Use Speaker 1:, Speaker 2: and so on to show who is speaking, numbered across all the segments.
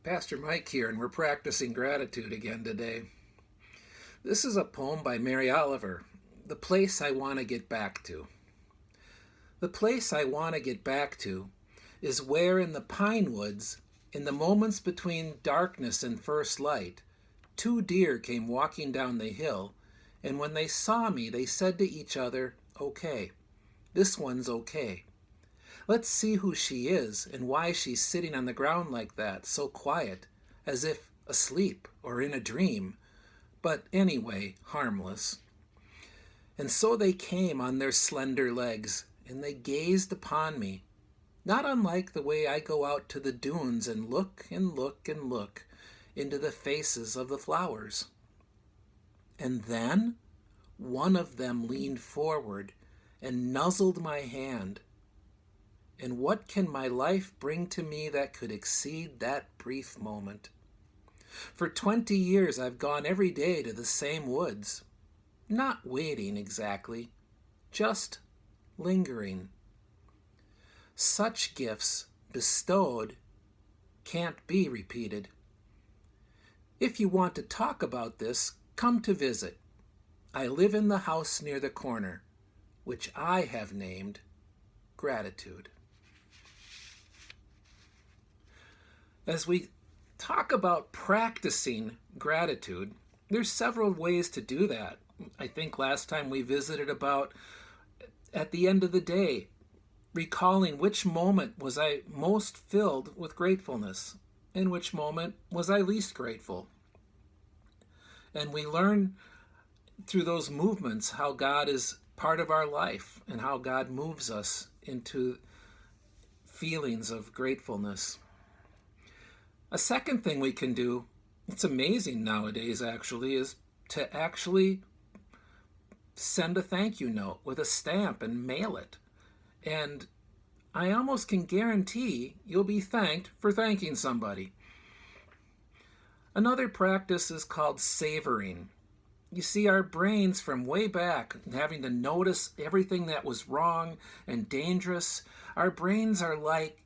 Speaker 1: Pastor Mike here, and we're practicing gratitude again today. This is a poem by Mary Oliver, The Place I Want to Get Back to. The place I want to get back to is where in the pine woods, in the moments between darkness and first light, two deer came walking down the hill, and when they saw me, they said to each other, "Okay, this one's okay. Let's see who she is and why she's sitting on the ground like that, so quiet, as if asleep or in a dream, but anyway, harmless." And so they came on their slender legs, and they gazed upon me, not unlike the way I go out to the dunes and look and look and look into the faces of the flowers. And then one of them leaned forward and nuzzled my hand. And what can my life bring to me that could exceed that brief moment? For 20 years I've gone every day to the same woods, not waiting exactly, just lingering. Such gifts bestowed can't be repeated. If you want to talk about this, come to visit. I live in the house near the corner, which I have named Gratitude. As we talk about practicing gratitude, there's several ways to do that. I think last time we visited about, at the end of the day, recalling which moment was I most filled with gratefulness and which moment was I least grateful. And we learn through those movements how God is part of our life and how God moves us into feelings of gratefulness. A second thing we can do, it's amazing nowadays actually, is to actually send a thank you note with a stamp and mail it. And I almost can guarantee you'll be thanked for thanking somebody. Another practice is called savoring. You see, our brains from way back, having to notice everything that was wrong and dangerous, our brains are like,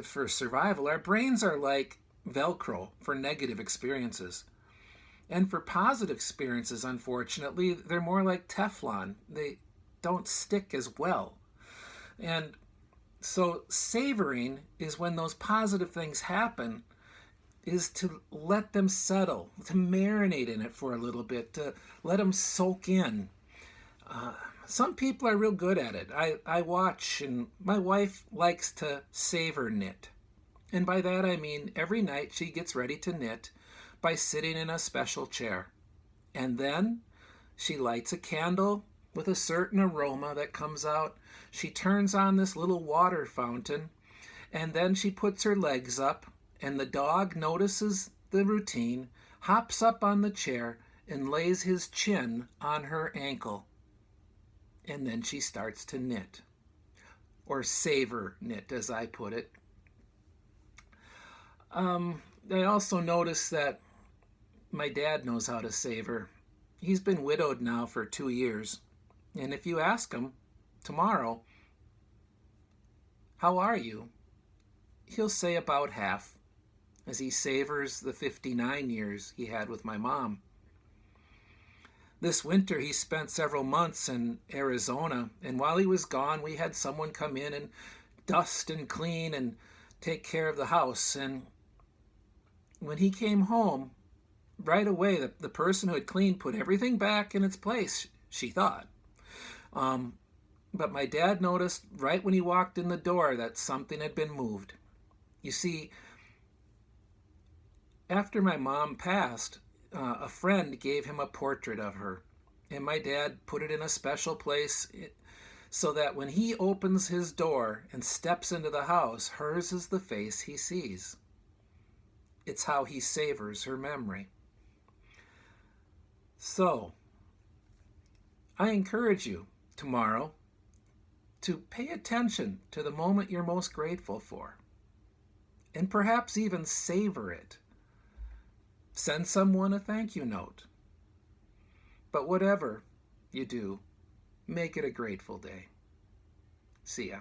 Speaker 1: for survival, our brains are like Velcro for negative experiences. And for positive experiences, unfortunately, they're more like Teflon. They don't stick as well. And so savoring is when those positive things happen, is to let them settle, to marinate in it for a little bit, to let them soak in. Some people are real good at it. I watch, and my wife likes to savor knit. And by that I mean every night she gets ready to knit by sitting in a special chair. And then she lights a candle with a certain aroma that comes out. She turns on this little water fountain, and then she puts her legs up, and the dog notices the routine, hops up on the chair, and lays his chin on her ankle. And then she starts to knit, or savor knit, as I put it. I also noticed that my dad knows how to savor. He's been widowed now for 2 years. And if you ask him tomorrow, "How are you?" he'll say about half, as he savors the 59 years he had with my mom. This winter he spent several months in Arizona, and while he was gone, we had someone come in and dust and clean and take care of the house. And when he came home, right away, the person who had cleaned put everything back in its place, she thought. But my dad noticed right when he walked in the door that something had been moved. You see, after my mom passed, a friend gave him a portrait of her, and my dad put it in a special place so that when he opens his door and steps into the house, hers is the face he sees. It's how he savors her memory. So, I encourage you tomorrow to pay attention to the moment you're most grateful for, and perhaps even savor it. Send someone a thank you note. But whatever you do, make it a grateful day. See ya.